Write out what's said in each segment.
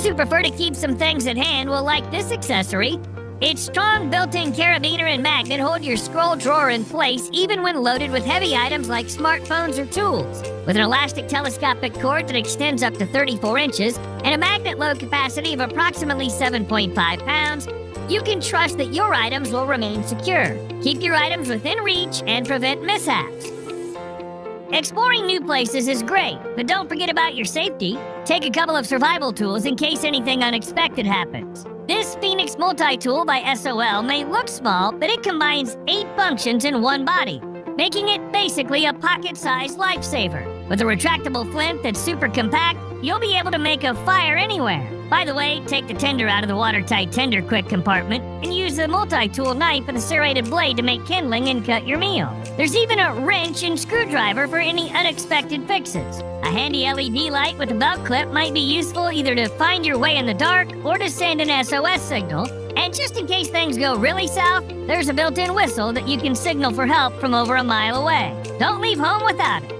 Those who prefer to keep some things at hand will like this accessory. Its strong built-in carabiner and magnet hold your scroll drawer in place even when loaded with heavy items like smartphones or tools. With an elastic telescopic cord that extends up to 34 inches and a magnet load capacity of approximately 7.5 pounds, you can trust that your items will remain secure. Keep your items within reach and prevent mishaps. Exploring new places is great, but don't forget about your safety. Take a couple of survival tools in case anything unexpected happens. This Phoenix multi-tool by SOL may look small, but it combines 8 functions in one body, making it basically a pocket-sized lifesaver. With a retractable flint that's super compact, you'll be able to make a fire anywhere. By the way, take the tinder out of the watertight Tinder Quick compartment and use the multi-tool knife with a serrated blade to make kindling and cut your meal. There's even a wrench and screwdriver for any unexpected fixes. A handy LED light with a belt clip might be useful either to find your way in the dark or to send an SOS signal. And just in case things go really south, there's a built-in whistle that you can signal for help from over a mile away. Don't leave home without it.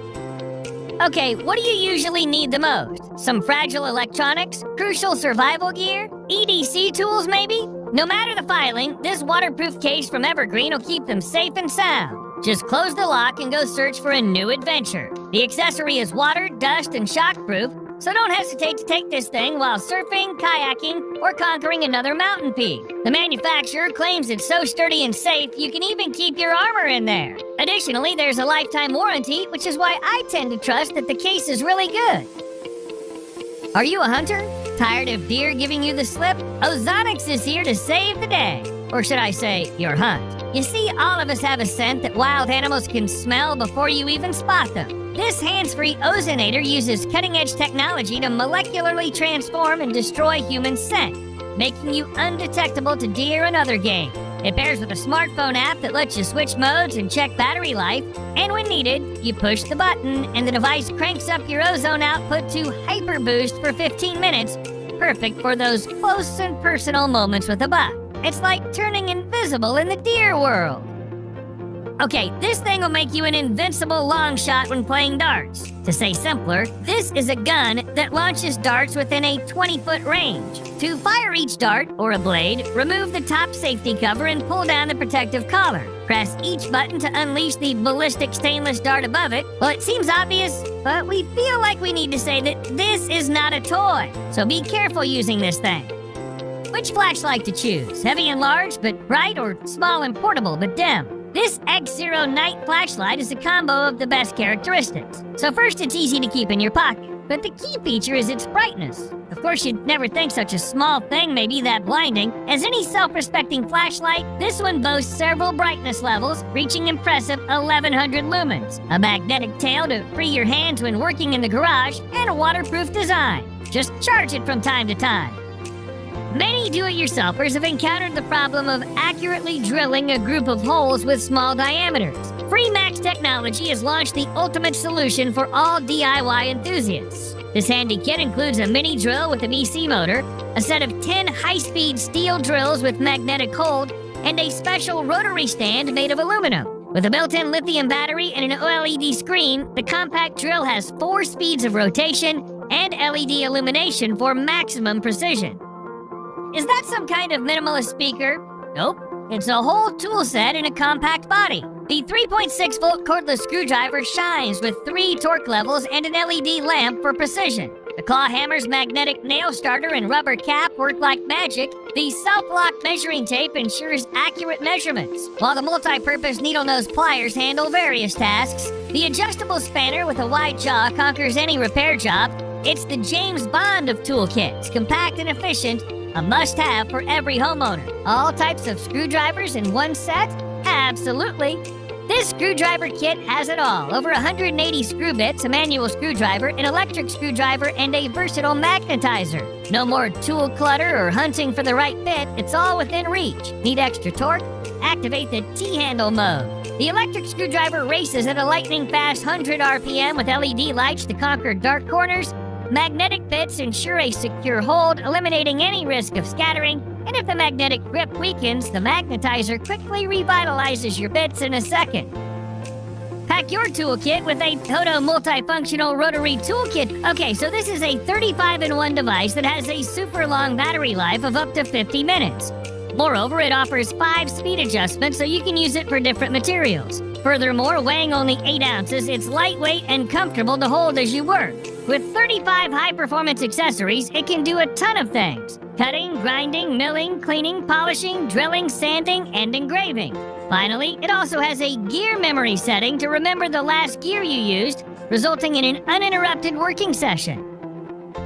Okay, what do you usually need the most? Some fragile electronics? Crucial survival gear? EDC tools, maybe? No matter the filing, this waterproof case from Evergreen will keep them safe and sound. Just close the lock and go search for a new adventure. The accessory is water, dust, and shockproof, so don't hesitate to take this thing while surfing, kayaking, or conquering another mountain peak. The manufacturer claims it's so sturdy and safe, you can even keep your armor in there. Additionally, there's a lifetime warranty, which is why I tend to trust that the case is really good. Are you a hunter? Tired of deer giving you the slip? Ozonics is here to save the day. Or should I say, your hunt. You see, all of us have a scent that wild animals can smell before you even spot them. This hands-free Ozinator uses cutting-edge technology to molecularly transform and destroy human scent, making you undetectable to deer and other game. It pairs with a smartphone app that lets you switch modes and check battery life, and when needed, you push the button and the device cranks up your ozone output to Hyperboost for 15 minutes, perfect for those close and personal moments with a buck. It's like turning invisible in the deer world. Okay, this thing will make you an invincible long shot when playing darts. To say simpler, this is a gun that launches darts within a 20-foot range. To fire each dart, or a blade, remove the top safety cover and pull down the protective collar. Press each button to unleash the ballistic stainless dart above it. Well, it seems obvious, but we feel like we need to say that this is not a toy, so be careful using this thing. Which flashlight to choose? Heavy and large, but bright, or small and portable, but dim? This X0 night flashlight is a combo of the best characteristics. So first, it's easy to keep in your pocket, but the key feature is its brightness. Of course, you'd never think such a small thing may be that blinding. As any self-respecting flashlight, this one boasts several brightness levels, reaching impressive 1100 lumens, a magnetic tail to free your hands when working in the garage, and a waterproof design. Just charge it from time to time. Many do-it-yourselfers have encountered the problem of accurately drilling a group of holes with small diameters. FreeMax Technology has launched the ultimate solution for all DIY enthusiasts. This handy kit includes a mini drill with an EC motor, a set of 10 high-speed steel drills with magnetic hold, and a special rotary stand made of aluminum. With a built-in lithium battery and an OLED screen, the compact drill has 4 speeds of rotation and LED illumination for maximum precision. Is that some kind of minimalist speaker? Nope. It's a whole tool set in a compact body. The 3.6-volt cordless screwdriver shines with 3 torque levels and an LED lamp for precision. The claw hammer's magnetic nail starter and rubber cap work like magic. The self-lock measuring tape ensures accurate measurements, while the multi-purpose needle-nose pliers handle various tasks. The adjustable spanner with a wide jaw conquers any repair job. It's the James Bond of toolkits, compact and efficient, a must-have for every homeowner. All types of screwdrivers in one set? Absolutely. This screwdriver kit has it all. Over 180 screw bits, a manual screwdriver, an electric screwdriver, and a versatile magnetizer. No more tool clutter or hunting for the right bit. It's all within reach. Need extra torque? Activate the T-handle mode. The electric screwdriver races at a lightning-fast 100 RPM with LED lights to conquer dark corners. Magnetic bits ensure a secure hold, eliminating any risk of scattering, and if the magnetic grip weakens, the magnetizer quickly revitalizes your bits in a second. Pack your toolkit with a Hoto multifunctional rotary toolkit. Okay, so this is a 35-in-1 device that has a super long battery life of up to 50 minutes. Moreover, it offers 5 speed adjustments so you can use it for different materials. Furthermore, weighing only 8 ounces, it's lightweight and comfortable to hold as you work. With 35 high-performance accessories, it can do a ton of things: cutting, grinding, milling, cleaning, polishing, drilling, sanding, and engraving. Finally, it also has a gear memory setting to remember the last gear you used, resulting in an uninterrupted working session.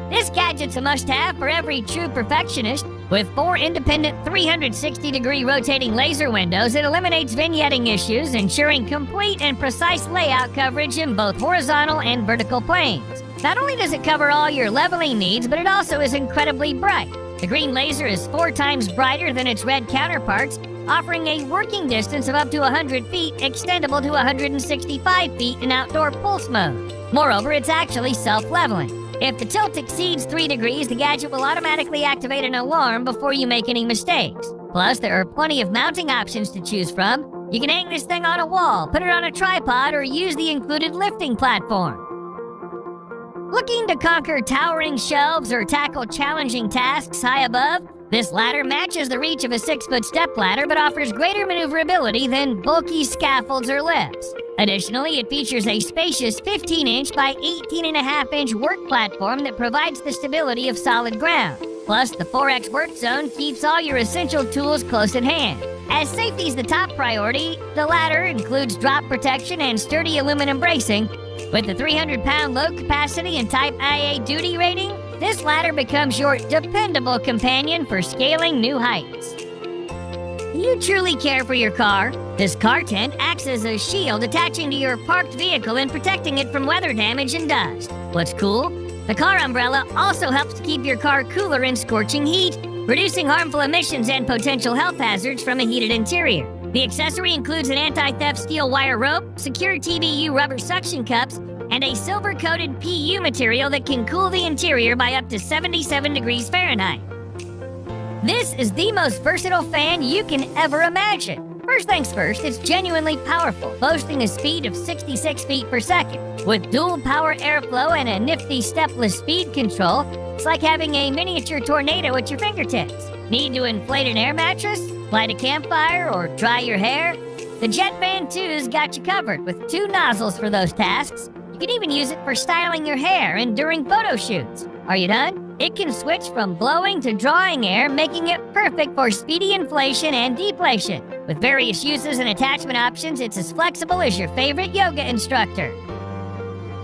This gadget's a must-have for every true perfectionist. With 4 independent 360-degree rotating laser windows, it eliminates vignetting issues, ensuring complete and precise layout coverage in both horizontal and vertical planes. Not only does it cover all your leveling needs, but it also is incredibly bright. The green laser is 4 times brighter than its red counterparts, offering a working distance of up to 100 feet, extendable to 165 feet in outdoor pulse mode. Moreover, it's actually self-leveling. If the tilt exceeds 3 degrees, the gadget will automatically activate an alarm before you make any mistakes. Plus, there are plenty of mounting options to choose from. You can hang this thing on a wall, put it on a tripod, or use the included lifting platform. Looking to conquer towering shelves or tackle challenging tasks high above? This ladder matches the reach of a 6-foot stepladder but offers greater maneuverability than bulky scaffolds or lifts. Additionally, it features a spacious 15-inch by 18.5-inch work platform that provides the stability of solid ground. Plus, the 4X work zone keeps all your essential tools close at hand. As safety is the top priority, the ladder includes drop protection and sturdy aluminum bracing. With the 300-pound load capacity and Type IA duty rating, this ladder becomes your dependable companion for scaling new heights. Do you truly care for your car? This car tent acts as a shield attaching to your parked vehicle and protecting it from weather damage and dust. What's cool? The car umbrella also helps to keep your car cooler in scorching heat, reducing harmful emissions and potential health hazards from a heated interior. The accessory includes an anti-theft steel wire rope, secure TBU rubber suction cups, and a silver-coated PU material that can cool the interior by up to 77 degrees Fahrenheit. This is the most versatile fan you can ever imagine. First things first, it's genuinely powerful, boasting a speed of 66 feet per second. With dual power airflow and a nifty stepless speed control, it's like having a miniature tornado at your fingertips. Need to inflate an air mattress, light a campfire, or dry your hair? The Jetfan 2's got you covered with 2 nozzles for those tasks. You can even use it for styling your hair and during photo shoots. Are you done? It can switch from blowing to drawing air, making it perfect for speedy inflation and deflation. With various uses and attachment options, it's as flexible as your favorite yoga instructor.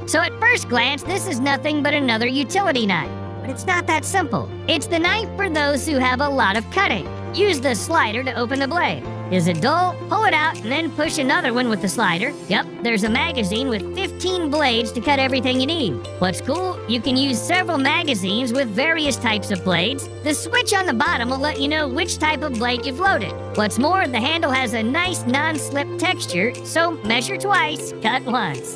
So at first glance, this is nothing but another utility knife. But it's not that simple. It's the knife for those who have a lot of cutting. Use the slider to open the blade. Is it dull? Pull it out and then push another one with the slider. Yep, there's a magazine with 15 blades to cut everything you need. What's cool? You can use several magazines with various types of blades. The switch on the bottom will let you know which type of blade you've loaded. What's more, the handle has a nice non-slip texture, so measure twice, cut once.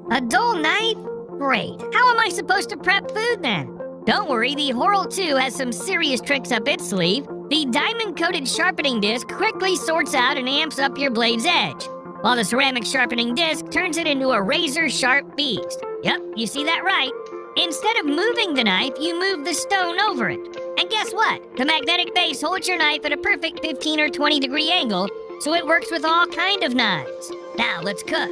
A dull knife? Great. How am I supposed to prep food then? Don't worry, the HORL 2 has some serious tricks up its sleeve. The diamond-coated sharpening disc quickly sorts out and amps up your blade's edge, while the ceramic sharpening disc turns it into a razor-sharp beast. Yep, you see that right. Instead of moving the knife, you move the stone over it. And guess what? The magnetic base holds your knife at a perfect 15 or 20 degree angle, so it works with all kind of knives. Now let's cook.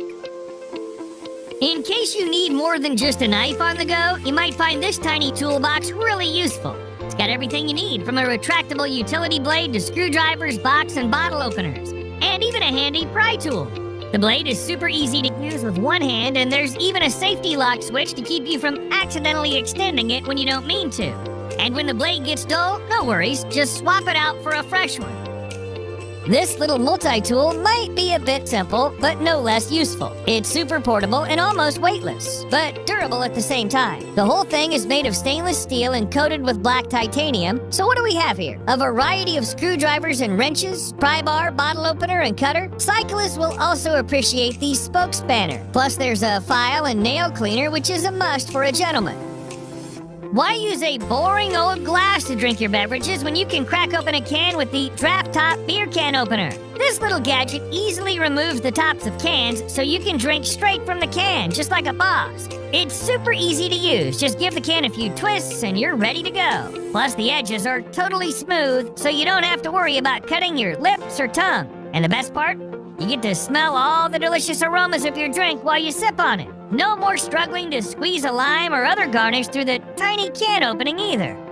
In case you need more than just a knife on the go, you might find this tiny toolbox really useful. It's got everything you need, from a retractable utility blade to screwdrivers, box and bottle openers, and even a handy pry tool. The blade is super easy to use with one hand, and there's even a safety lock switch to keep you from accidentally extending it when you don't mean to. And when the blade gets dull, no worries, just swap it out for a fresh one. This little multi-tool might be a bit simple, but no less useful. It's super portable and almost weightless, but durable at the same time. The whole thing is made of stainless steel and coated with black titanium. So what do we have here? A variety of screwdrivers and wrenches, pry bar, bottle opener, and cutter. Cyclists will also appreciate the spoke spanner. Plus there's a file and nail cleaner, which is a must for a gentleman. Why use a boring old glass to drink your beverages when you can crack open a can with the draft top beer can opener? This little gadget easily removes the tops of cans so you can drink straight from the can, just like a boss. It's super easy to use. Just give the can a few twists and you're ready to go. Plus, the edges are totally smooth, so you don't have to worry about cutting your lips or tongue. And the best part? You get to smell all the delicious aromas of your drink while you sip on it. No more struggling to squeeze a lime or other garnish through the tiny can opening either.